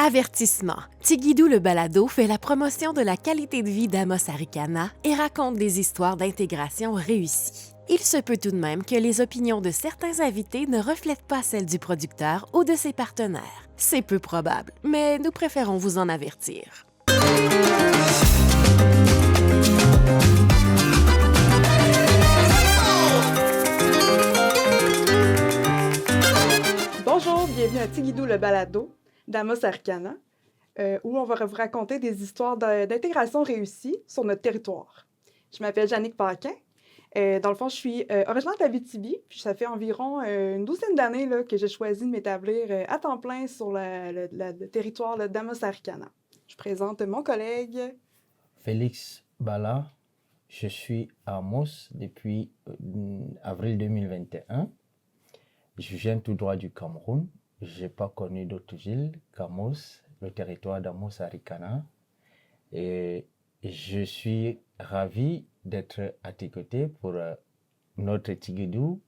Avertissement. Tigidou le balado fait la promotion de la qualité de vie d'Amos Arikana et raconte des histoires d'intégration réussies. Il se peut tout de même que les opinions de certains invités ne reflètent pas celles du producteur ou de ses partenaires. C'est peu probable, mais nous préférons vous en avertir. Bonjour, bienvenue à Tigidou le balado d'Amos Arikana, où on va vous raconter des histoires d'intégration réussie sur notre territoire. Je m'appelle Jannick Paquin. Dans le fond, je suis originaire d'Abitibi, puis ça fait environ une douzaine d'années là, que j'ai choisi de m'établir à temps plein sur le territoire d'Amos Arikana. Je présente mon collègue Félix Bala. Je suis à Amos depuis avril 2021. Je viens tout droit du Cameroun. Je n'ai pas connu d'autres villes qu'Amos, le territoire d'Amos Arikana. Et je suis ravi d'être à tes côtés pour notre Tigidou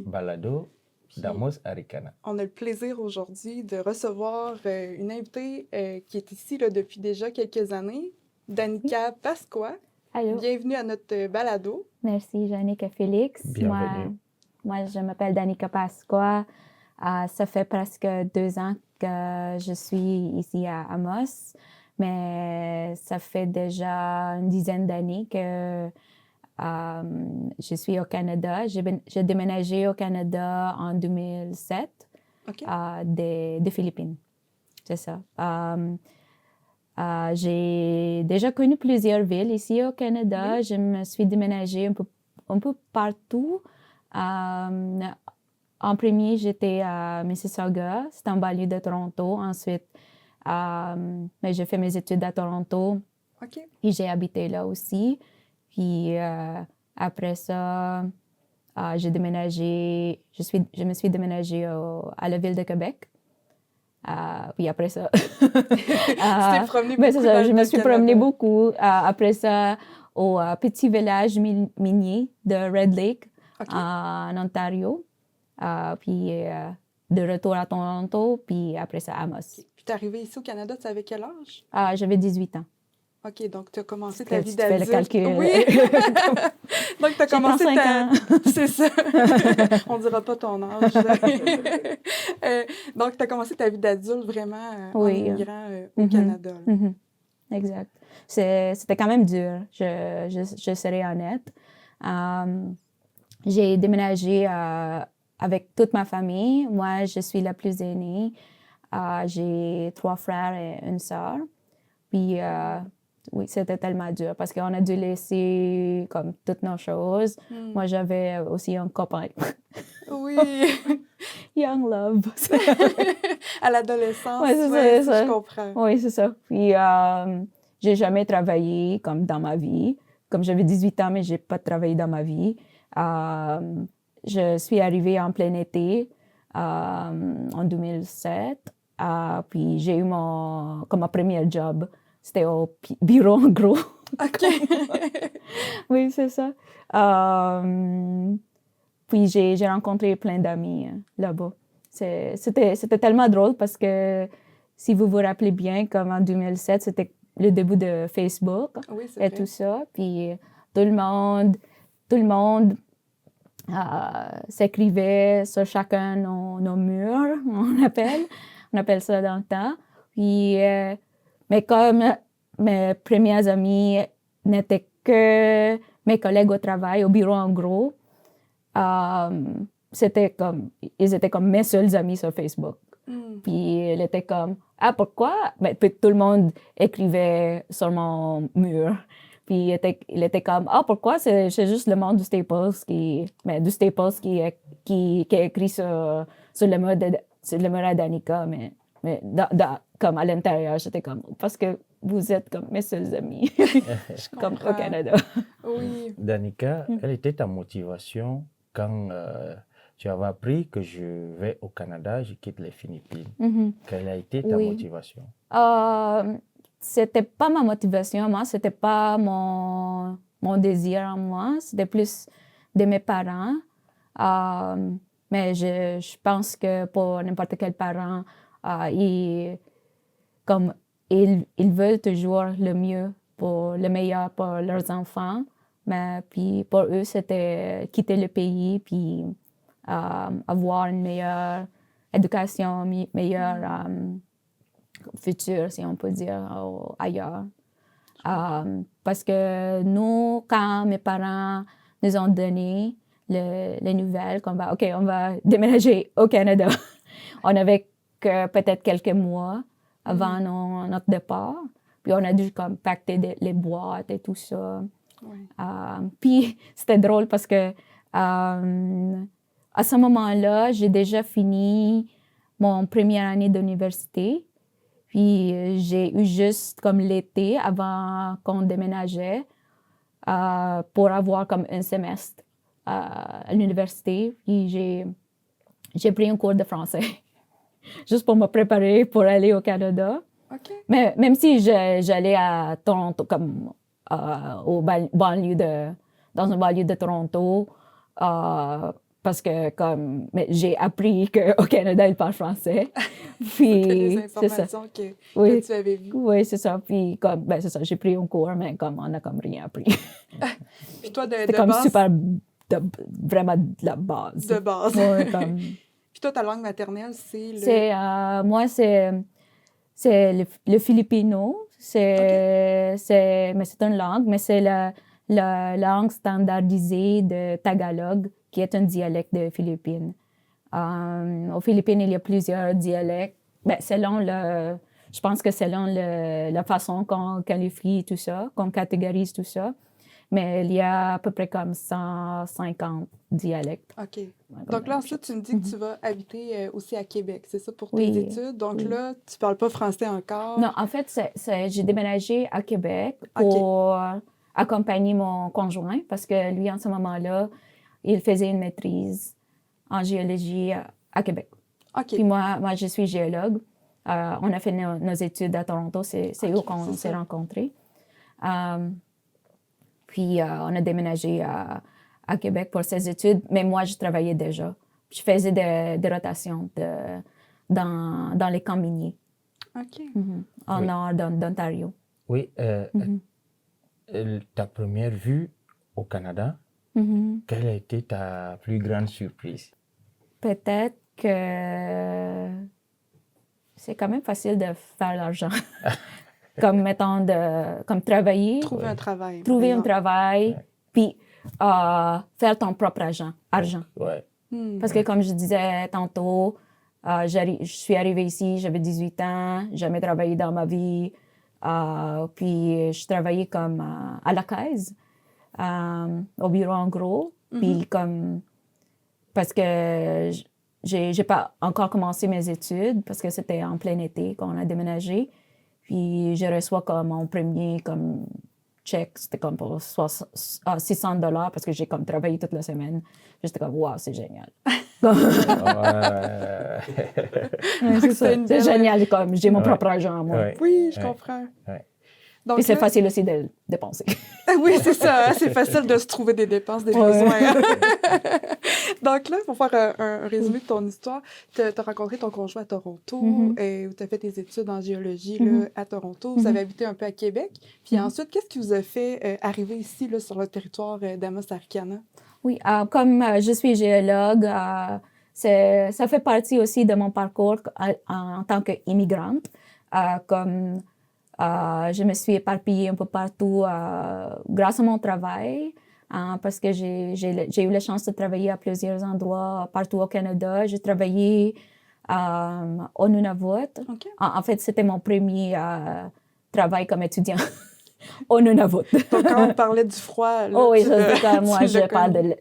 balado d'Amos Arikana. On a le plaisir aujourd'hui de recevoir une invitée qui est ici là, depuis déjà quelques années, Danica Pasqua. Allô. Bienvenue à notre balado. Merci, Jannick et Félix. Bienvenue. Moi, je m'appelle Danica Pasqua. Ça fait presque 2 ans que je suis ici à Amos, mais ça fait déjà une dizaine d'années que je suis au Canada. J'ai déménagé au Canada en 2007 des Philippines. C'est ça. J'ai déjà connu plusieurs villes ici au Canada. Je me suis déménagée un peu partout. En premier, j'étais à Mississauga, c'est en banlieue de Toronto. Ensuite, j'ai fait mes études à Toronto. OK. Et j'ai habité là aussi. Puis après ça, j'ai déménagé. Je me suis déménagée à la ville de Québec. Puis après ça, Tu t'es promenée beaucoup c'est ça, dans je le me suis Canada. promenée beaucoup. Après ça, au petit village minier de Red Lake, en Ontario. Puis de retour à Toronto, puis après ça, à Amos. Puis t'es arrivée ici au Canada, tu avais quel âge? J'avais 18 ans. OK, donc tu as commencé ta vie Tu fais le d'adulte. calcul. Oui! Donc tu as commencé 35 ans. C'est ça. On dira pas ton âge. Donc tu as commencé ta vie d'adulte vraiment en immigrant au Canada. Exact. C'était quand même dur, je serai honnête. J'ai déménagé avec toute ma famille. Moi, je suis la plus aînée. J'ai 3 frères et une sœur. Puis, oui, c'était tellement dur parce qu'on a dû laisser comme toutes nos choses. Moi, j'avais aussi un copain. Oui. Young love. À l'adolescence, ouais, c'est ça. Je comprends. Oui, c'est ça. Puis, j'ai jamais travaillé comme dans ma vie. Comme j'avais 18 ans, mais j'ai pas travaillé dans ma vie. Je suis arrivée en plein été en 2007. Puis j'ai eu mon premier job. C'était au bureau en gros. OK. Oui, c'est ça. Puis j'ai rencontré plein d'amis là-bas. C'était tellement drôle parce que si vous vous rappelez bien, comme en 2007, c'était le début de Facebook et tout ça. Puis tout le monde s'écrivait sur chacun nos murs, on appelle ça dans le temps. Puis, mais comme mes premiers amis n'étaient que mes collègues au travail, au bureau en gros, ils étaient comme mes seuls amis sur Facebook. Puis elle était comme, pourquoi? Puis tout le monde écrivait sur mon mur. Puis il était comme, pourquoi? C'est juste le monde du Staples qui a écrit sur le mur à Danica, mais comme à l'intérieur, j'étais comme, parce que vous êtes comme mes seuls amis, comme au Canada. Oui. Danica, quelle était ta motivation quand tu avais appris que je vais au Canada, je quitte les Philippines? Quelle a été ta motivation? C'était pas ma motivation, moi, c'était pas mon désir en moi, c'était plus de mes parents. Mais je pense que pour n'importe quel parent, comme ils veulent toujours le mieux, pour le meilleur pour leurs enfants. Mais puis pour eux, c'était quitter le pays, puis avoir une meilleure éducation, meilleur futur, si on peut dire, ailleurs. Parce que nous, quand mes parents nous ont donné les nouvelles qu'on on va déménager au Canada, on avait que peut-être quelques mois avant notre départ. Puis on a dû comme pacter les boîtes et tout ça. Oui. Puis c'était drôle parce que à ce moment-là, j'ai déjà fini mon première année d'université. Puis j'ai eu juste comme l'été avant qu'on déménageait pour avoir comme un semestre à l'université. Puis j'ai pris un cours de français juste pour me préparer pour aller au Canada. OK. Mais même si j'allais à Toronto, comme dans une banlieue de Toronto, parce que comme j'ai appris qu'au Canada, ils parlent français. C'était des Puis, c'est ça. informations que Oui. tu avais vues. Oui, c'est ça. Puis, comme, c'est ça, j'ai pris un cours, mais comme on n'a comme rien appris. Puis toi, de C'était comme base, super, vraiment de la base. de base. Ouais, comme... Puis toi, ta langue maternelle, c'est le... Moi, c'est le filipino. Mais c'est une langue, mais c'est la langue standardisée de Tagalog, qui est un dialecte de Philippines. Aux Philippines, il y a plusieurs dialectes. Je pense que selon la façon qu'on qualifie tout ça, qu'on catégorise tout ça. Mais il y a à peu près comme 150 dialectes. OK. Donc là, ensuite, tu me dis que tu vas habiter aussi à Québec, c'est ça, pour tes études? Donc là, tu parles pas français encore? Non, en fait, j'ai déménagé à Québec pour accompagner mon conjoint parce que lui, en ce moment-là, il faisait une maîtrise en géologie à Québec. OK. Puis moi, je suis géologue. On a fait nos études à Toronto. C'est où qu'on s'est rencontrés. Puis on a déménagé à Québec pour ses études. Mais moi, je travaillais déjà. Je faisais des rotations dans les camps miniers. OK. En nord d'Ontario. Oui. Ta première vue au Canada, quelle a été ta plus grande surprise? Peut-être que c'est quand même facile de faire l'argent. Comme, mettons, comme travailler. Trouver un travail. Trouver un travail, puis faire ton propre argent. Ouais. Parce que, comme je disais tantôt, je suis arrivée ici, j'avais 18 ans, jamais travaillé dans ma vie. Puis, je travaillais comme à la caisse, au bureau en gros. Puis, comme... Parce que j'ai pas encore commencé mes études, parce que c'était en plein été qu'on a déménagé. Puis, je reçois comme mon premier comme check, c'était comme pour $600 parce que j'ai comme travaillé toute la semaine. J'étais comme, wow, c'est génial. C'est génial, comme j'ai mon propre argent, moi. Oui, je comprends. Donc, puis c'est facile aussi de dépenser. Oui, c'est ça. C'est facile de se trouver des dépenses, des besoins. Donc là, pour faire un résumé de ton histoire, tu as rencontré ton conjoint à Toronto, et tu as fait tes études en géologie là, à Toronto. Vous avez habité un peu à Québec. Puis ensuite, qu'est-ce qui vous a fait arriver ici, là, sur le territoire d'Amos-Arikana? Oui, comme je suis géologue, ça fait partie aussi de mon parcours en tant qu'immigrante. Comme je me suis éparpillée un peu partout grâce à mon travail, parce que j'ai eu la chance de travailler à plusieurs endroits partout au Canada. J'ai travaillé au Nunavut. Okay. En fait, c'était mon premier travail comme étudiant au Nunavut. Donc, quand on parlait du froid... Là, oui, ça, c'est comme moi, je parle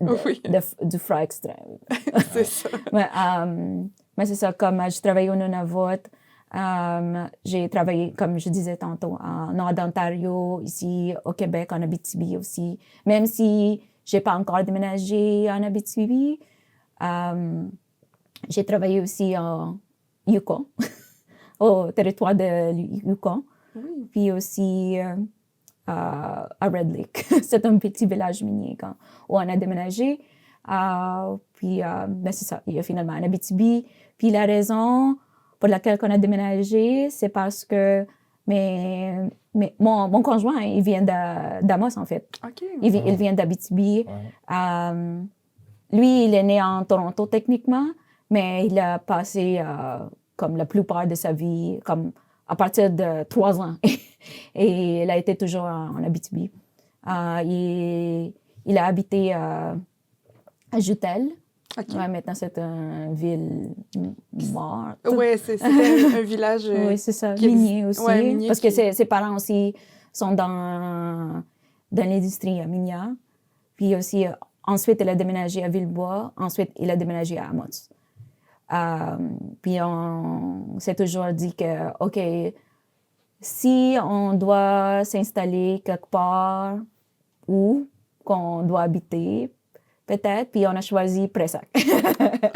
du froid extrême. C'est ça. Mais c'est ça, comme je travaillais au Nunavut, j'ai travaillé, comme je disais tantôt, en nord d'Ontario, ici au Québec, en Abitibi aussi. Même si je n'ai pas encore déménagé en Abitibi, j'ai travaillé aussi en Yukon, au territoire de Yukon. Oui. Puis aussi à Red Lake. C'est un petit village minier où on a déménagé. Puis, c'est ça, il y a finalement en Abitibi. Puis la raison pour laquelle on a déménagé, c'est parce que mon conjoint, il vient d'Amos, en fait. OK. Il vient d'Abitibi. Ouais. Lui, il est né en Toronto, techniquement, mais il a passé comme la plupart de sa vie, comme à partir de 3 ans. Et il a été toujours en Abitibi. Il a habité à Jutel. OK. Ouais, maintenant, c'est une ville morte. Oui, c'était un village. Oui, c'est ça. qui Minier aussi. Ouais, minier parce que qui- ses parents aussi sont dans l'industrie minière. Puis aussi, ensuite, il a déménagé à Villebois. Ensuite, il a déménagé à Amos. Puis on s'est toujours dit que, OK, si on doit s'installer quelque part où qu'on doit habiter, peut-être, puis on a choisi Pressac.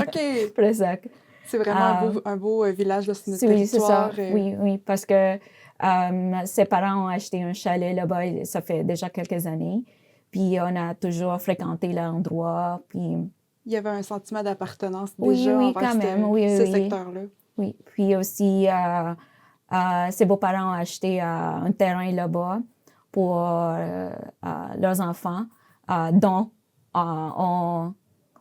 OK. Pressac. C'est vraiment un beau village, là, c'est notre Oui, c'est ça. territoire. Oui, parce que ses parents ont acheté un chalet là-bas, ça fait déjà quelques années. Puis on a toujours fréquenté l'endroit. Puis Il y avait un sentiment d'appartenance Oui, déjà oui, envers quand même. Oui, ce oui. secteur-là. oui. Puis aussi, ses beaux-parents ont acheté un terrain là-bas pour leurs enfants,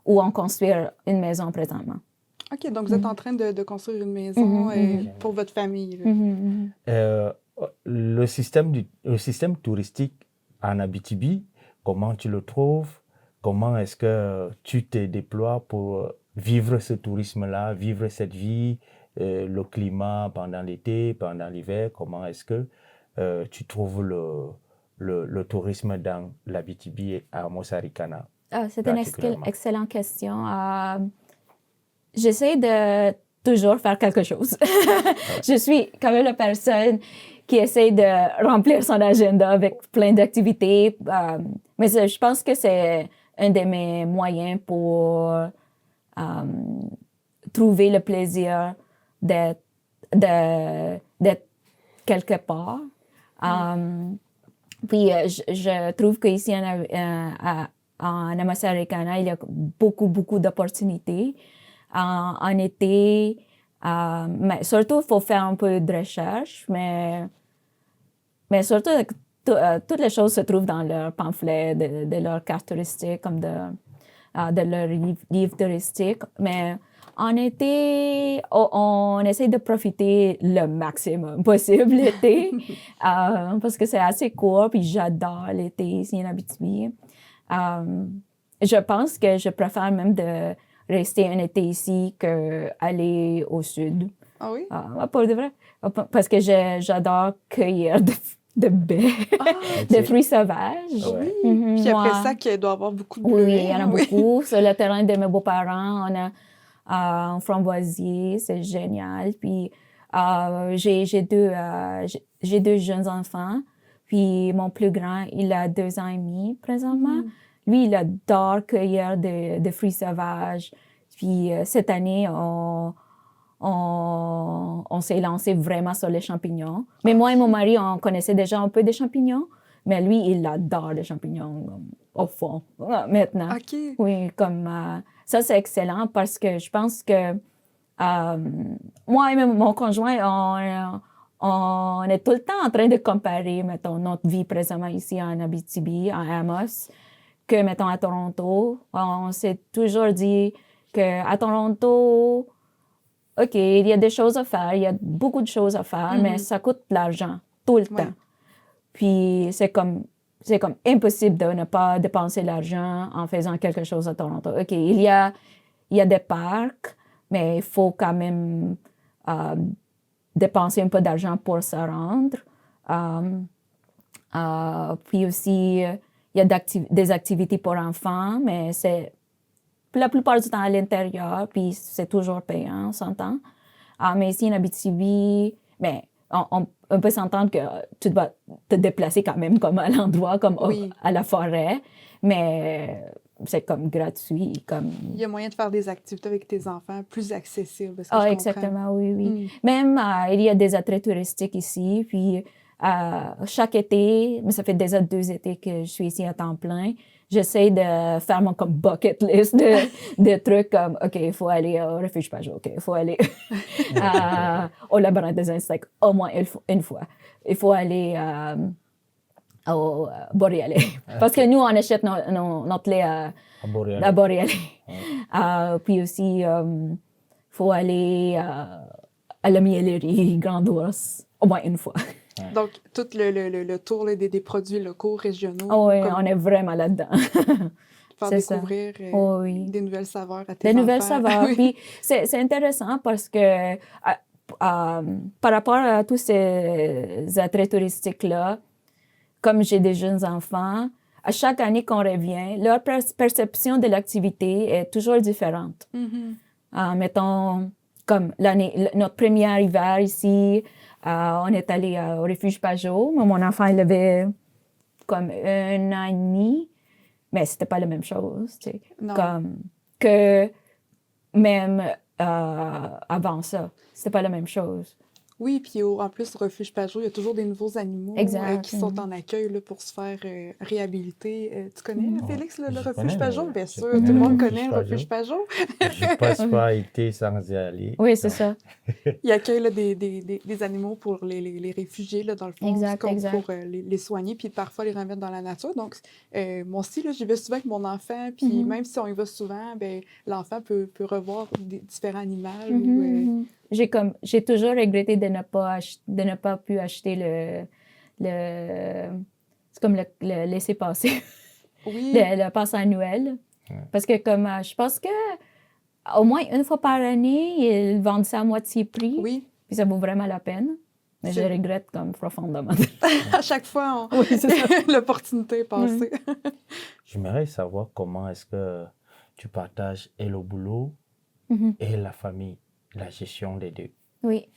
où on construit une maison présentement. OK, donc vous êtes en train de construire une maison Mhm, pour votre famille. Là. Mhm, mhm. Le système touristique en Abitibi, comment tu le trouves? Comment est-ce que tu te déploies pour vivre ce tourisme-là, vivre cette vie, le climat pendant l'été, pendant l'hiver? Comment est-ce que tu trouves le tourisme dans l'Abitibi et à Amos-Arikana? C'est une particulièrement? excellente question. J'essaie de toujours faire quelque chose. Je suis quand même la personne qui essaie de remplir son agenda avec plein d'activités. Mais je pense que c'est un de mes moyens pour trouver le plaisir d'être quelque part. Puis je trouve qu'ici en Amos-Arikana, il y a beaucoup d'opportunités. En été, mais surtout, il faut faire un peu de recherche, mais surtout, toutes les choses se trouvent dans leur pamphlet, de leur carte touristique, comme de leur livre touristique. Mais en été, on essaie de profiter le maximum possible l'été, parce que c'est assez court, puis j'adore l'été ici en Abitibi. Je pense que je préfère même de rester un été ici qu'aller au sud. Ah oui? Pour de vrai. Parce que j'adore cueillir de baies, de fruits sauvages. Ouais. Puis après Moi- ça, il doit y avoir beaucoup de Oui, bleuets. il y en a Oui. beaucoup. Sur le terrain de mes beaux-parents, on a un framboisier, c'est génial. Puis j'ai deux jeunes enfants. Puis mon plus grand, il a 2 ans et demi présentement. Lui, il adore cueillir de fruits sauvages. Puis cette année, on s'est lancé vraiment sur les champignons. Mais moi et mon mari, on connaissait déjà un peu des champignons. Mais lui, il adore les champignons au fond, maintenant. OK. Oui, comme ça, c'est excellent parce que je pense que moi et mon conjoint, on est tout le temps en train de comparer, mettons, notre vie présentement ici en Abitibi, en Amos, que, mettons, à Toronto. On s'est toujours dit qu'à Toronto, OK, il y a des choses à faire, il y a beaucoup de choses à faire, mais ça coûte de l'argent tout le temps. Puis c'est comme impossible de ne pas dépenser l'argent en faisant quelque chose à Toronto. OK, il y a des parcs, mais il faut quand même dépenser un peu d'argent pour se rendre. Puis aussi, il y a des activités pour enfants, mais c'est la plupart du temps à l'intérieur, puis c'est toujours payant, on s'entend. Mais ici, en Abitibi, mais on peut s'entendre que tu dois te déplacer quand même comme à l'endroit, comme à la forêt, mais c'est comme gratuit. Comme... Il y a moyen de faire des activités avec tes enfants plus accessibles. Est-ce que je comprends? Exactement, oui. Même, il y a des attraits touristiques ici, puis chaque été, mais ça fait déjà 2 étés que je suis ici à temps plein, j'essaie de faire mon comme bucket list de trucs comme, OK, il faut aller au refuge Pajot, OK, il faut aller au labyrinthe des insectes au moins une fois. Il faut aller au Boréalais. Parce que nous, on achète notre lait à À Boréalais. Puis aussi, il faut aller à la miellerie Grand Ours au moins une fois. Donc, tout le tour là, des produits locaux, régionaux, Oh oui, comme on est vraiment là-dedans. faire c'est ça. découvrir Oh oui. des nouvelles saveurs à tes Des enfants. nouvelles saveurs. Oui. Puis c'est intéressant parce que par rapport à tous ces attraits touristiques-là, comme j'ai des jeunes enfants, à chaque année qu'on revient, leur perception de l'activité est toujours différente. Mhm. Mettons, comme notre premier hiver ici, on est allé au refuge Pajot. Mon enfant, il avait comme 1 an et demi, mais c'était pas la même chose, tu sais. Non. Comme que même avant ça, c'était pas la même chose. Oui, puis en plus, au refuge Pajot, il y a toujours des nouveaux animaux Exact. qui sont en accueil là, pour se faire réhabiliter. Tu connais, Félix, le Je refuge connais Pajot? Bien je sûr, connais tout le monde le connaît le refuge Pajot. Je passe pas été sans y aller. Oui, c'est Donc, ça. Il accueille là, des animaux pour les réfugiés, là, dans le fond, Exact, exact. pour les soigner, puis parfois les remettre dans la nature. Donc, moi aussi, là, j'y vais souvent avec mon enfant, puis même si on y va souvent, ben, l'enfant peut revoir différents animaux. J'ai toujours regretté de ne pas pu acheter c'est comme le laisser-passer, Oui, le passe annuel. Parce que comme je pense que au moins une fois par année, ils vendent ça à moitié prix. oui. Puis ça vaut vraiment la peine. Mais je C'est- regrette comme profondément. À chaque fois, Oui, c'est ça. l'opportunité est passée. J'aimerais savoir comment est-ce que tu partages et le boulot et la famille, la gestion des deux. Oui.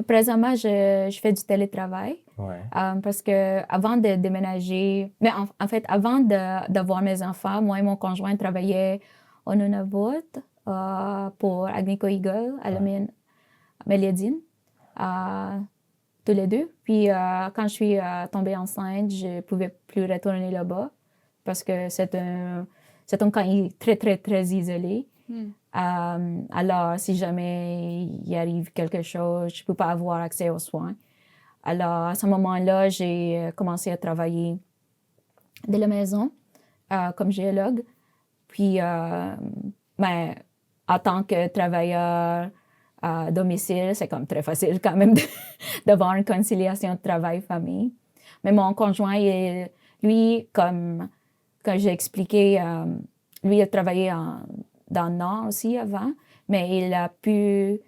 Présentement, je fais du télétravail. Ouais. Parce que avant de déménager, mais en fait, avant d'avoir mes enfants, moi et mon conjoint travaillaient au Nunavut pour Agnico Eagle à la mine Meliadine, tous les deux. Puis quand je suis tombée enceinte, je ne pouvais plus retourner là-bas parce que c'est un camp très, très, très isolé. Alors, si jamais il arrive quelque chose, je ne peux pas avoir accès aux soins. Alors, à ce moment-là, j'ai commencé à travailler de la maison comme géologue. Puis, ben, en tant que travailleur à domicile, c'est comme très facile quand même d'avoir une conciliation de travail-famille. Mais mon conjoint, lui, comme j'ai expliqué, lui, il a travaillé dans le Nord aussi avant, mais il a pu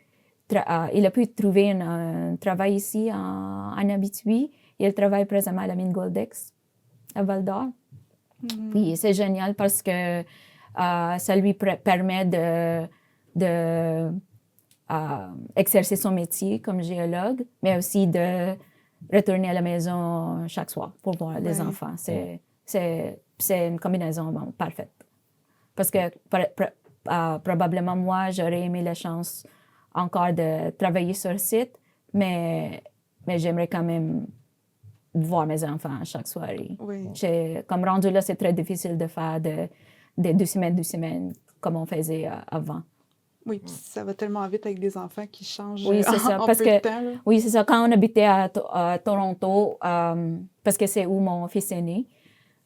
trouver un travail ici en Abitibi. Il travaille présentement à la mine Goldex à Val-d'Or. Puis c'est génial parce que ça lui permet de exercer son métier comme géologue, mais aussi de retourner à la maison chaque soir pour voir les enfants. C'est une combinaison parfaite. Parce que probablement, moi, j'aurais aimé la chance encore de travailler sur le site, mais j'aimerais quand même voir mes enfants chaque soirée. Oui. Comme rendu là, c'est très difficile de faire de 2 semaines, comme on faisait avant. Oui, puis ça va tellement vite avec des enfants qui changent Oui, c'est ça. en Parce peu que, de temps. Là. oui, c'est ça. Quand on habitait à Toronto, parce que c'est où mon fils est né,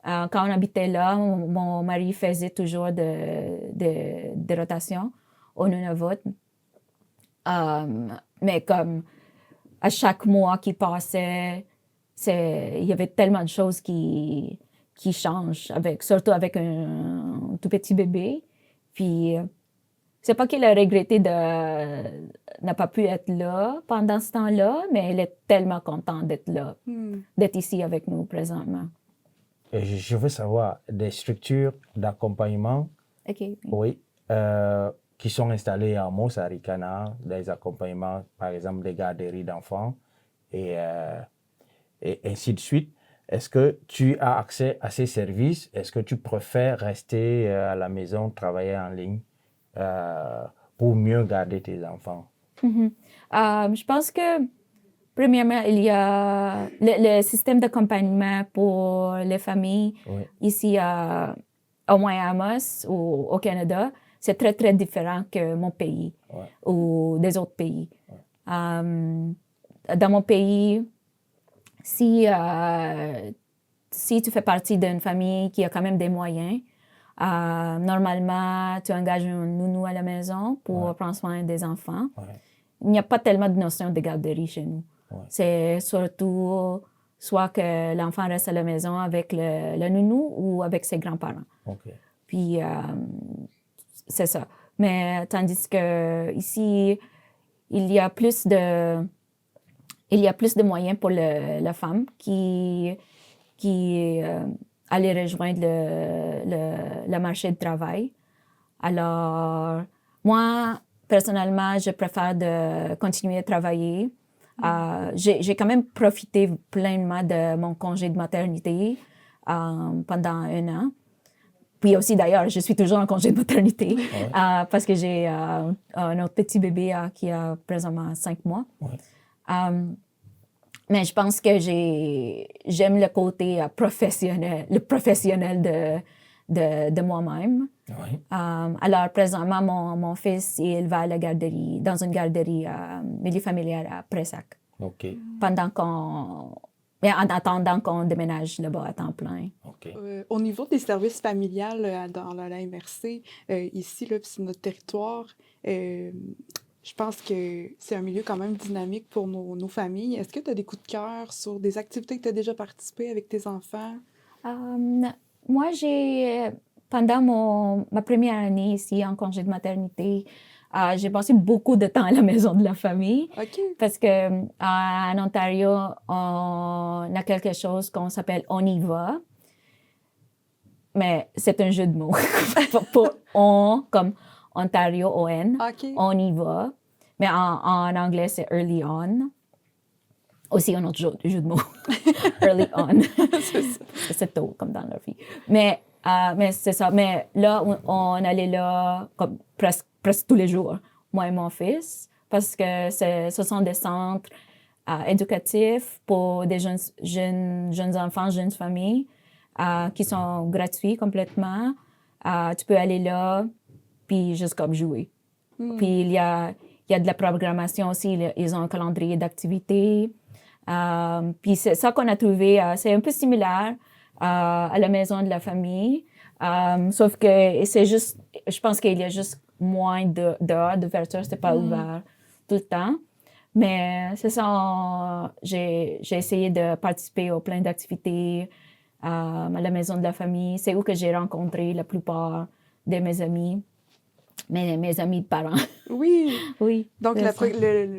quand on habitait là, mon mari faisait toujours de rotation au Nunavut. Mais comme à chaque mois qui passait, il y avait tellement de choses qui changent, surtout avec un tout petit bébé. Puis, c'est pas qu'il a regretté n'a pas pu être là pendant ce temps-là, mais il est tellement content d'être là, d'être ici avec nous présentement. Et je veux savoir des structures d'accompagnement, OK. oui, qui sont installées à Amos, à Ricana, des accompagnements, par exemple, des garderies d'enfants et ainsi de suite. Est-ce que tu as accès à ces services? Est-ce que tu préfères rester à la maison, travailler en ligne pour mieux garder tes enfants? Je pense que Premièrement, il y a le système d'accompagnement pour les familles Oui. ici, au moins à Amos ou au Canada. C'est très, très différent que mon pays Ouais. ou des autres pays. Dans mon pays, si tu fais partie d'une famille qui a quand même des moyens, normalement, tu engages un nounou à la maison pour Ouais. prendre soin des enfants. Ouais. Il n'y a pas tellement de notion de garderie chez nous. Ouais. C'est surtout soit que l'enfant reste à la maison avec le nounou ou avec ses grands-parents. OK. Puis, c'est ça. Mais tandis que ici, il y a plus de moyens pour la femme qui allait rejoindre le marché du travail. Alors, moi, personnellement, je préfère de continuer à travailler. J'ai quand même profité pleinement de mon congé de maternité pendant 1 an. Puis aussi, d'ailleurs, je suis toujours en congé de maternité parce que j'ai un autre petit bébé qui a présentement 5 mois. Ouais. Mais je pense que j'aime le côté professionnel, le professionnel de moi-même. Ouais. Alors, présentement, mon fils, il va à la garderie, dans une garderie milifamiliale à Pressac. OK. En attendant qu'on déménage là-bas à temps plein. OK. Au niveau des services familiales dans la MRC, ici, là, sur notre territoire, je pense que c'est un milieu quand même dynamique pour nos familles. Est-ce que tu as des coups de cœur sur des activités que tu as déjà participé avec tes enfants? Moi, pendant ma première année ici en congé de maternité, j'ai passé beaucoup de temps à la maison de la famille. OK. Parce que en Ontario, on a quelque chose qu'on s'appelle On y va. Mais c'est un jeu de mots. Pour on, comme Ontario, O-N. OK. On y va. Mais en anglais, c'est Early On. Aussi un autre jeu de mots. Early On. C'est tôt, comme dans leur vie. Mais c'est ça. Mais là, on allait là comme presque tous les jours, moi et mon fils, parce que ce sont des centres éducatifs pour des jeunes enfants, jeunes familles, qui sont gratuits complètement. Tu peux aller là, puis juste comme jouer. Puis il y a de la programmation aussi. Ils ont un calendrier d'activités. Puis c'est ça qu'on a trouvé. C'est un peu similaire à la maison de la famille. Sauf que c'est juste, je pense qu'il y a juste moins d'heures d'ouverture. C'était pas ouvert tout le temps. Mais c'est ça, j'ai essayé de participer à plein d'activités à la maison de la famille. C'est où que j'ai rencontré la plupart de mes amis. Mes amis de parents. Oui. Oui. Donc, c'est ça.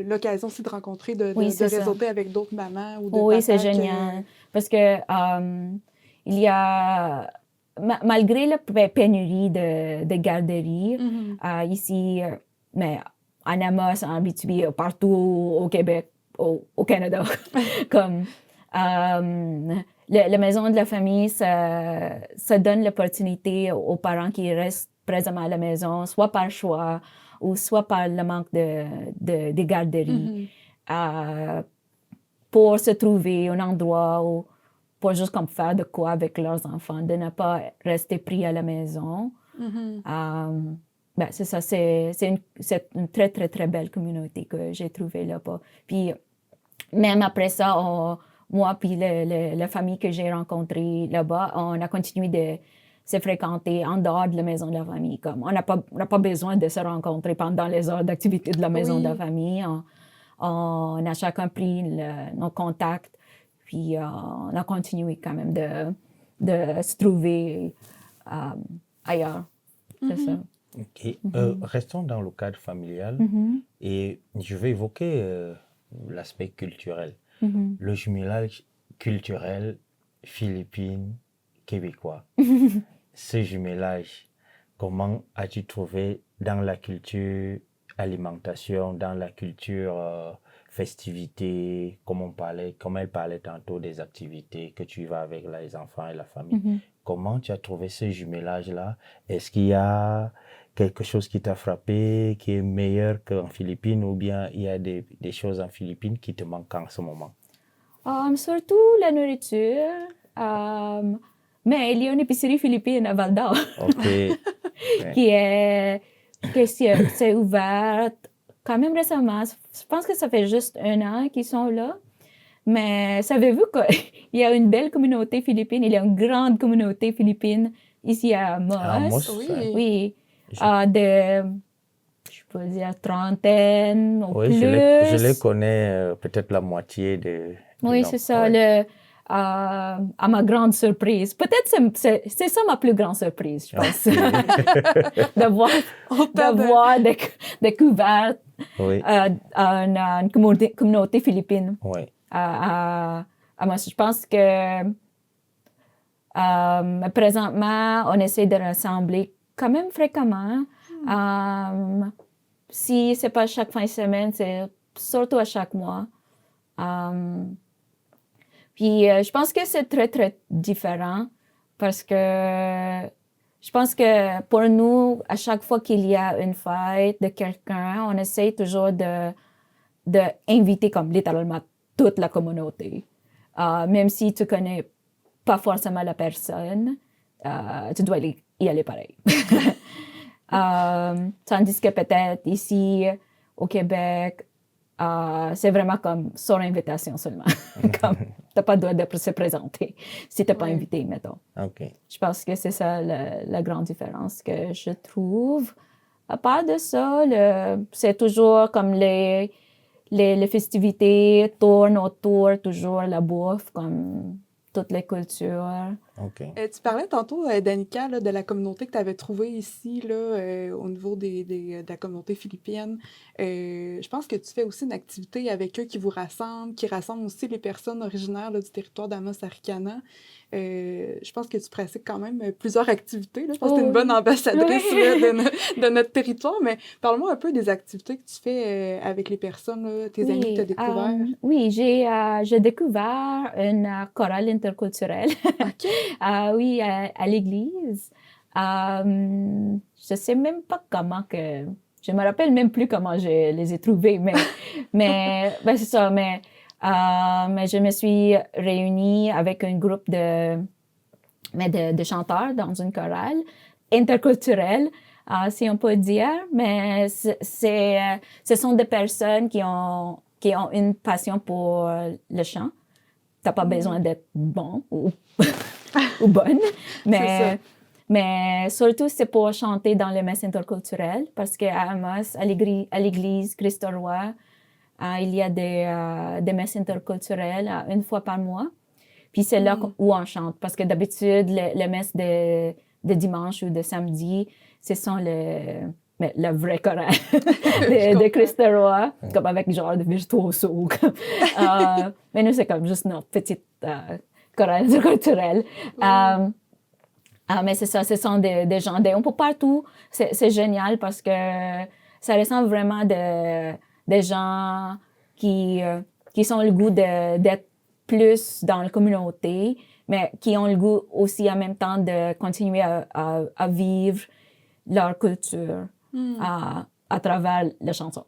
l'occasion aussi de rencontrer, de Oui, c'est réseauter avec d'autres mamans ou de Oui, papas c'est génial. Parce que il y a, malgré la pénurie de garderies, ici, mais en Amos, en Abitibi, partout au Québec, au Canada, comme la maison de la famille, ça donne l'opportunité aux parents qui restent présentement à la maison, soit par choix ou soit par le manque de garderies, pour se trouver un endroit où pour juste comme faire de quoi avec leurs enfants, de ne pas rester pris à la maison. C'est ça, c'est une très, très, très belle communauté que j'ai trouvée là-bas. Puis, même après ça, moi puis la famille que j'ai rencontrée là-bas, on a continué de se fréquenter en dehors de la maison de la famille. Comme on n'a pas besoin de se rencontrer pendant les heures d'activité de la maison de la famille. On a chacun pris nos contacts, puis on a continué quand même de se trouver ailleurs. C'est ça. OK. Restons dans le cadre familial et je vais évoquer l'aspect culturel. Le jumelage culturel philippine-québécois. Ce jumelage, comment as-tu trouvé dans la culture alimentation, dans la culture festivités, comme elle parlait tantôt des activités que tu vas avec les enfants et la famille. Comment tu as trouvé ce jumelage-là? Est-ce qu'il y a quelque chose qui t'a frappé, qui est meilleur qu'en Philippines, ou bien il y a des choses en Philippines qui te manquent en ce moment? Surtout la nourriture. Mais il y a une épicerie philippine à Val d'Or OK. c'est ouverte quand même récemment. Je pense que ça fait juste 1 an qu'ils sont là. Mais savez-vous qu'il y a une belle communauté philippine, il y a une grande communauté philippine ici à Amos. À Amos, Oui. Je peux dire trentaine ou oui, plus. je les connais peut-être la moitié de... Oui, c'est ça. À ma grande surprise. Peut-être c'est ça ma plus grande surprise, je pense. d'avoir découvert une communauté philippine. Oui. Je pense que présentement, on essaie de rassembler quand même fréquemment. Si c'est pas chaque fin de semaine, c'est surtout à chaque mois. Puis je pense que c'est très, très différent parce que je pense que pour nous, à chaque fois qu'il y a une fête de quelqu'un, on essaie toujours d'inviter comme littéralement toute la communauté. Même si tu connais pas forcément la personne, tu dois y aller pareil. Tandis que peut-être ici, au Québec, c'est vraiment comme sur invitation seulement. Comme, t'as pas le droit de se présenter si t'es pas invité, mettons. Okay. Je pense que c'est ça la grande différence que je trouve. À part de ça, c'est toujours comme les festivités tournent autour toujours la bouffe, comme toutes les cultures. Okay. Tu parlais tantôt, Danica, là, de la communauté que tu avais trouvée ici, là, au niveau de la communauté philippine. Je pense que tu fais aussi une activité avec eux qui vous rassemble, qui rassemble aussi les personnes originaires là, du territoire d'Amos-Arikana. Je pense que tu pratiques quand même plusieurs activités. Là. Je pense que tu es une bonne ambassadrice là, de notre territoire, mais parle-moi un peu des activités que tu fais avec les personnes, là, tes amis que tu as découverts. Oui, j'ai découvert une chorale interculturelle. OK. Oui, à l'église. Je sais même pas comment que... Je me rappelle même plus comment je les ai trouvés, mais ben c'est ça. Mais je me suis réunie avec un groupe de chanteurs dans une chorale interculturelle, si on peut dire. Mais ce sont des personnes qui ont une passion pour le chant. T'as pas besoin d'être bon ou bonne, mais surtout c'est pour chanter dans les messes interculturelles parce qu'à Amos, à l'église Christ-Roi, il y a des messes interculturelles une fois par mois. Puis c'est là où on chante parce que d'habitude les messes de dimanche ou de samedi, ce sont le vrai chorale de Christ-Roi, comme avec genre de virtuoso. Mais nous, c'est comme juste notre petite chorale interculturelle. Mais c'est ça, ce sont des gens d'un peu partout. C'est génial parce que ça ressemble vraiment des gens qui ont le goût d'être plus dans la communauté, mais qui ont le goût aussi en même temps de continuer à vivre leur culture à travers les chansons.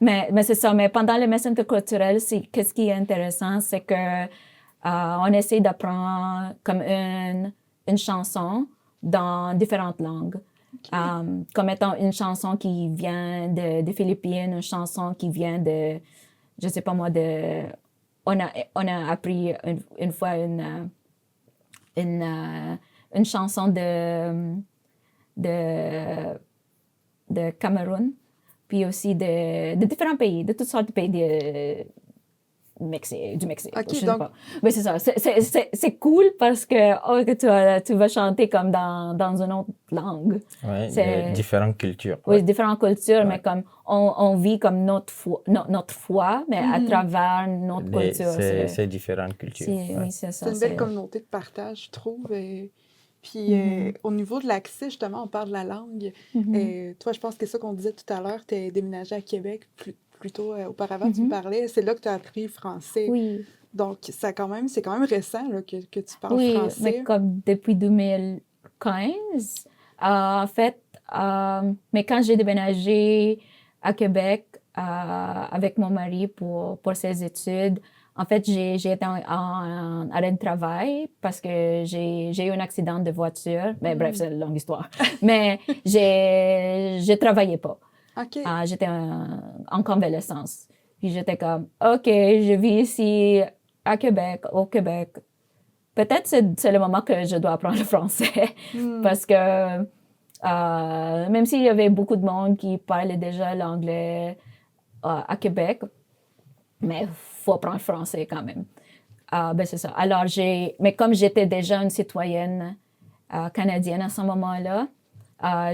mais c'est ça. Mais pendant les messes interculturelles, qu'est-ce qui est intéressant, c'est que on essaie d'apprendre comme une chanson dans différentes langues. Comme étant une chanson qui vient des Philippines, une chanson qui vient de, je sais pas moi, on a appris une fois une chanson de Cameroun, puis aussi de différents pays, de toutes sortes de pays du Mexique. Okay, je sais pas. Mais c'est ça, c'est cool parce que tu vas chanter comme dans une autre langue. Oui, de différentes cultures. Oui, différentes cultures, mais comme on vit comme notre foi, mais à travers notre culture. C'est différentes cultures. Oui, c'est ça. C'est une belle communauté de partage, je trouve. Puis au niveau de l'accès, justement, on parle de la langue. Toi, je pense que c'est ça qu'on disait tout à l'heure, tu es déménagé à Québec plus tôt, auparavant, tu me parlais, c'est là que tu as appris le français. Oui. Donc, c'est quand même récent là, que tu parles Oui, français. mais comme depuis 2015, en fait, mais quand j'ai déménagé à Québec avec mon mari pour ses études, en fait, j'ai été en arrêt de travail parce que j'ai eu un accident de voiture. Mais bref, c'est une longue histoire. Mais je travaillais pas. OK. J'étais en convalescence. Puis j'étais comme, OK, je vis ici à Québec, au Québec. Peut-être c'est le moment que je dois apprendre le français parce que même s'il y avait beaucoup de monde qui parlait déjà l'anglais à Québec, mais il faut apprendre le français quand même. Ben c'est ça. Alors, mais comme j'étais déjà une citoyenne canadienne à ce moment-là,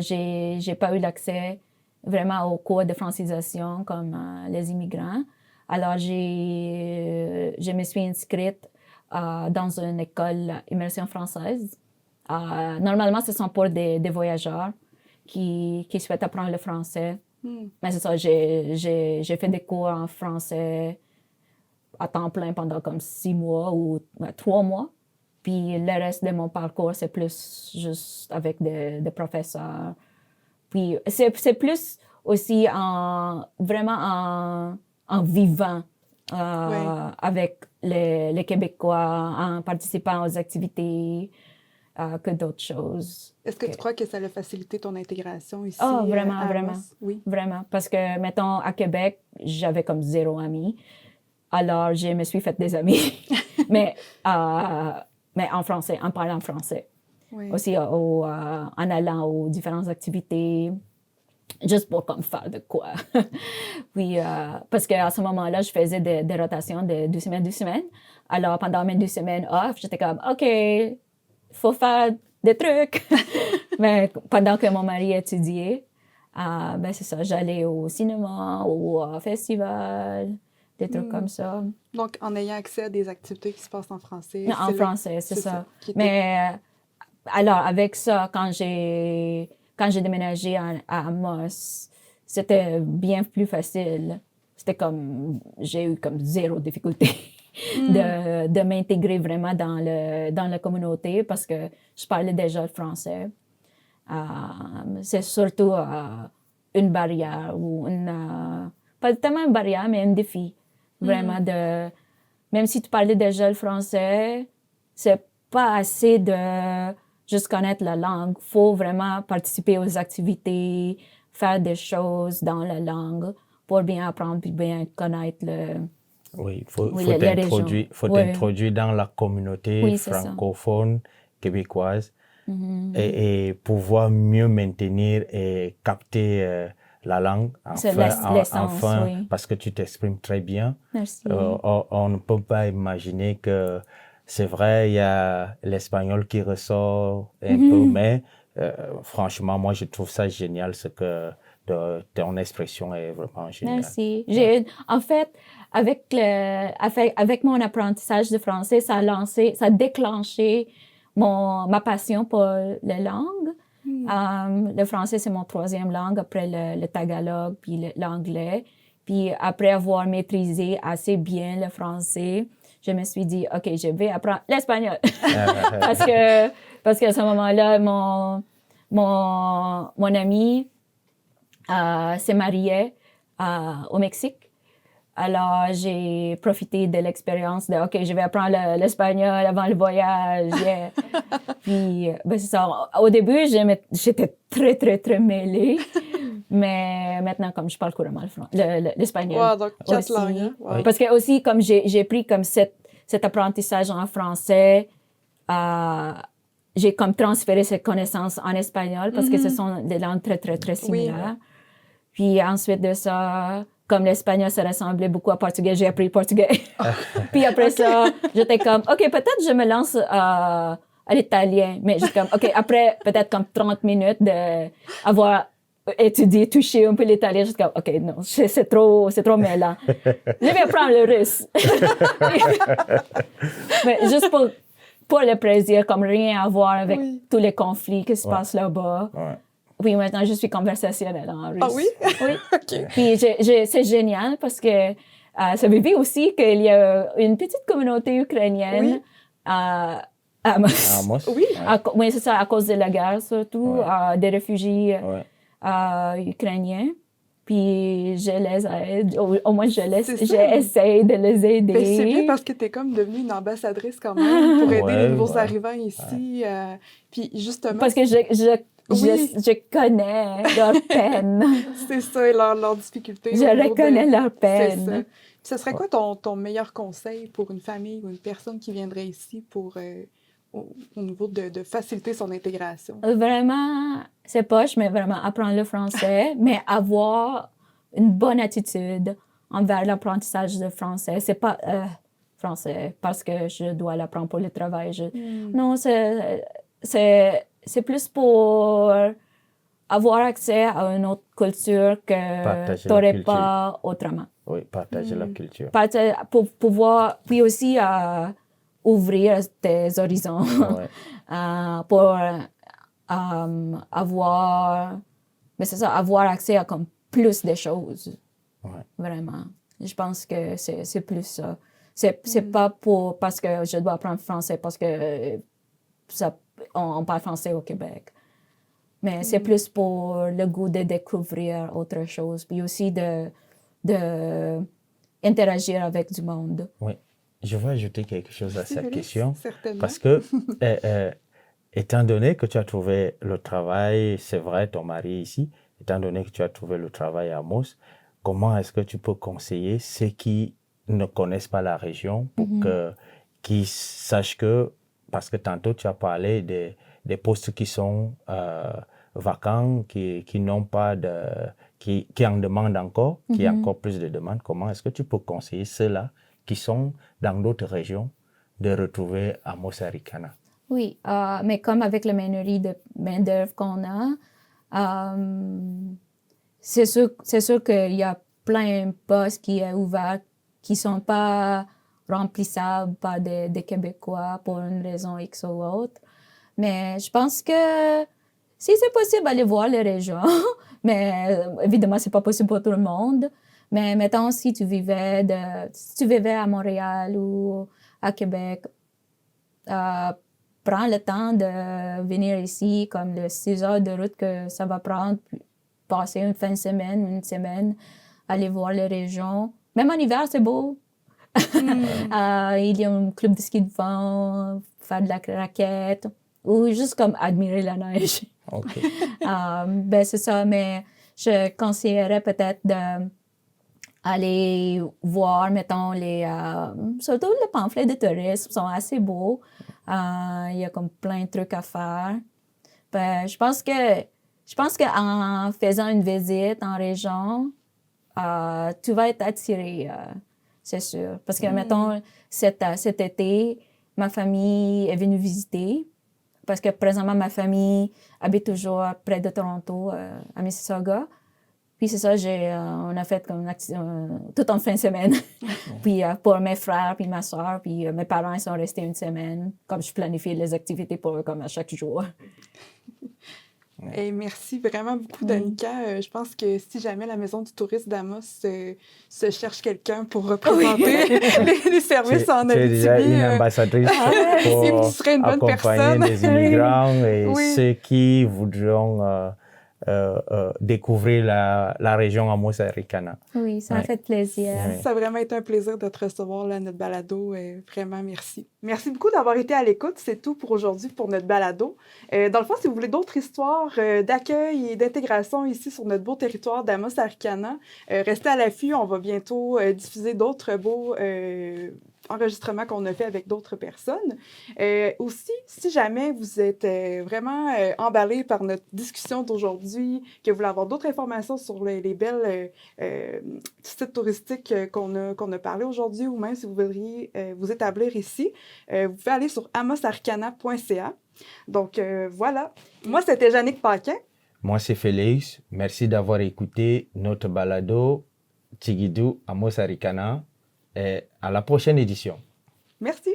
j'ai pas eu l'accès vraiment aux cours de francisation comme les immigrants. Alors, je me suis inscrite dans une école immersion française. Normalement, ce sont pour des voyageurs qui souhaitent apprendre le français. Mais c'est ça, j'ai fait des cours en français à temps plein pendant comme 6 mois ou 3 mois. Puis le reste de mon parcours, c'est plus juste avec des professeurs. Puis c'est plus aussi vraiment en vivant avec les Québécois, en participant aux activités que d'autres choses. Est-ce que tu crois que ça a facilité ton intégration ici? Oh, vraiment, vraiment. Oui. Vraiment. Parce que, mettons, à Québec, j'avais comme 0 amis. Alors, je me suis fait des amis. mais en français, en parlant français. Oui. Aussi en allant aux différentes activités, juste pour comme faire de quoi. Puis, parce qu'à ce moment-là, je faisais des rotations de 2 semaines. Alors, pendant mes 2 semaines off, j'étais comme, OK, faut faire des trucs. Mais pendant que mon mari étudiait, ben c'est ça, j'allais au cinéma, au festival, des trucs comme ça. Donc, en ayant accès à des activités qui se passent en français. Non, en français, c'est ça. Mais alors, avec ça, quand j'ai déménagé à Amos, c'était bien plus facile. C'était comme, j'ai eu comme 0 difficulté de m'intégrer vraiment dans la communauté parce que je parlais déjà le français. C'est surtout une barrière ou pas tellement une barrière, mais un défi. Vraiment même si tu parlais déjà le français, c'est pas assez de juste connaître la langue. Faut vraiment participer aux activités, faire des choses dans la langue pour bien apprendre puis bien connaître Oui, il faut régions. t'introduire dans la communauté francophone québécoise et pouvoir mieux maintenir et capter la langue. Enfin, parce que tu t'exprimes très bien. Merci. On ne peut pas imaginer que c'est vrai, il y a l'espagnol qui ressort un peu, mais franchement, moi, je trouve ça génial, ce que ton expression est vraiment géniale. Merci. En fait, avec mon apprentissage de français, ça a déclenché ma passion pour les langues. Le français, c'est mon 3e langue, après le tagalog, puis l'anglais. Puis après avoir maîtrisé assez bien le français, je me suis dit, OK, je vais apprendre l'espagnol. parce qu'à ce moment-là, mon ami s'est marié au Mexique. Alors, j'ai profité de l'expérience de, OK, je vais apprendre l'espagnol avant le voyage. Yeah. Puis, ben c'est ça. Au début, j'étais très, très, très mêlée. Mais maintenant, comme je parle couramment l'espagnol. Wow, donc 4 langues. Hein? Wow. Parce que aussi, comme j'ai pris comme cet apprentissage en français, j'ai comme transféré cette connaissance en espagnol parce que ce sont des langues très, très, très similaires. Oui. Puis ensuite de ça, comme l'espagnol, ça ressemblait beaucoup à portugais, j'ai appris portugais. Puis après ça, j'étais comme, OK, peut-être je me lance à l'italien. Mais j'étais comme, OK, après peut-être comme 30 minutes d'avoir étudié, touché un peu l'italien, j'étais comme, OK, non, c'est trop mêlant. Je vais apprendre le russe. Mais juste pour le plaisir, comme rien à voir avec tous les conflits qui se passent là-bas. Oui, maintenant, je suis conversationnelle en russe. Ah oui? Oui. OK. Puis c'est génial parce que ça veut dire aussi qu'il y a une petite communauté ukrainienne Oui. à À Amos. Amos? Oui. Ouais. Oui, c'est ça, à cause de la guerre surtout, Ouais. des réfugiés Ouais. ukrainiens. Puis je les aide, au moins C'est ça. j'essaie de les aider. Ben, c'est bien parce que tu es comme devenue une ambassadrice quand même pour aider les Ouais, nouveaux ouais. arrivants ici. Puis justement, Parce que Oui. je connais leur peine. c'est ça, leurs difficultés. Je au niveau reconnais leur C'est ça. peine. Puis ce serait quoi ton meilleur conseil pour une famille ou une personne qui viendrait ici pour au niveau de faciliter son intégration? Vraiment, c'est poche, mais vraiment apprendre le français, mais avoir une bonne attitude envers l'apprentissage de français. C'est pas français parce que je dois l'apprendre pour le travail. Non, c'est plus pour avoir accès à une autre culture que Partager tu la n'aurais culture. pas autrement. Oui, partager la culture. Pour pouvoir, puis aussi ouvrir tes horizons Ouais. pour avoir, mais c'est ça, avoir accès à comme plus de choses. Ouais. Vraiment. Je pense que c'est plus ça. C'est pas parce que je dois apprendre français, parce que on parle français au Québec. Mais c'est plus pour le goût de découvrir autre chose, puis aussi de interagir avec du monde. Oui. Je veux ajouter quelque chose à Merci, cette Félix. question. Certainement. Parce que, étant donné que tu as trouvé le travail, c'est vrai, ton mari ici, étant donné que tu as trouvé le travail à Amos, comment est-ce que tu peux conseiller ceux qui ne connaissent pas la région pour qu'ils sachent que, parce que tantôt tu as parlé des postes qui sont vacants, qui n'ont pas de, qui en demandent encore, qui a encore plus de demandes, comment est-ce que tu peux conseiller ceux-là qui sont dans d'autres régions de retrouver Amos Arikana? Oui, mais comme avec la pénurie de main-d'œuvre qu'on a, c'est sûr qu'il y a plein de postes qui sont ouverts qui ne sont pas remplissables par des Québécois pour une raison X ou autre. Mais je pense que si c'est possible, aller voir les régions. Mais évidemment, ce n'est pas possible pour tout le monde. Mais mettons, si tu vivais à Montréal ou à Québec, prends le temps de venir ici, comme les 6 heures de route que ça va prendre, puis passer une fin de semaine, une semaine, aller voir les régions. Même en hiver, c'est beau. Il y a un club de ski de fond, faire de la raquette, ou juste comme admirer la neige. OK. Ben c'est ça, mais je conseillerais peut-être d'aller voir, mettons, surtout les pamphlets de tourisme sont assez beaux. Il y a comme plein de trucs à faire. Ben, je pense qu'en faisant une visite en région, tu vas être attiré, c'est sûr. Parce que, mettons, cet été, ma famille est venue visiter. Parce que présentement, ma famille habite toujours près de Toronto, à Mississauga. Puis c'est ça, on a fait comme tout en fin de semaine. Puis pour mes frères puis ma soeur, puis mes parents ils sont restés une semaine. Comme je planifie les activités pour eux comme à chaque jour. Hey, merci vraiment beaucoup, Danica. Je pense que si jamais la Maison du tourisme d'Amos se cherche quelqu'un pour représenter les services en Tu es déjà Abitibi, une ambassadrice pour si vous serez une bonne accompagner personne. les immigrants et Oui. ceux qui voudront découvrir la région Amos Arikana. Oui, ça m'a fait plaisir. Ouais. Ça a vraiment été un plaisir de te recevoir là, à notre balado. Vraiment, merci. Merci beaucoup d'avoir été à l'écoute. C'est tout pour aujourd'hui pour notre balado. Dans le fond, si vous voulez d'autres histoires d'accueil et d'intégration ici sur notre beau territoire d'Amos Arikana, restez à l'affût. On va bientôt diffuser d'autres beaux enregistrements qu'on a fait avec d'autres personnes. Aussi, si jamais vous êtes vraiment emballé par notre discussion d'aujourd'hui, que vous voulez avoir d'autres informations sur les belles sites touristiques qu'on a parlé aujourd'hui, ou même si vous voudriez vous établir ici, vous pouvez aller sur amosarikana.ca. Donc, voilà. Moi, c'était Jannick Paquin. Moi, c'est Félix. Merci d'avoir écouté notre balado Tigidou Amos Arikana. Et à la prochaine édition. Merci.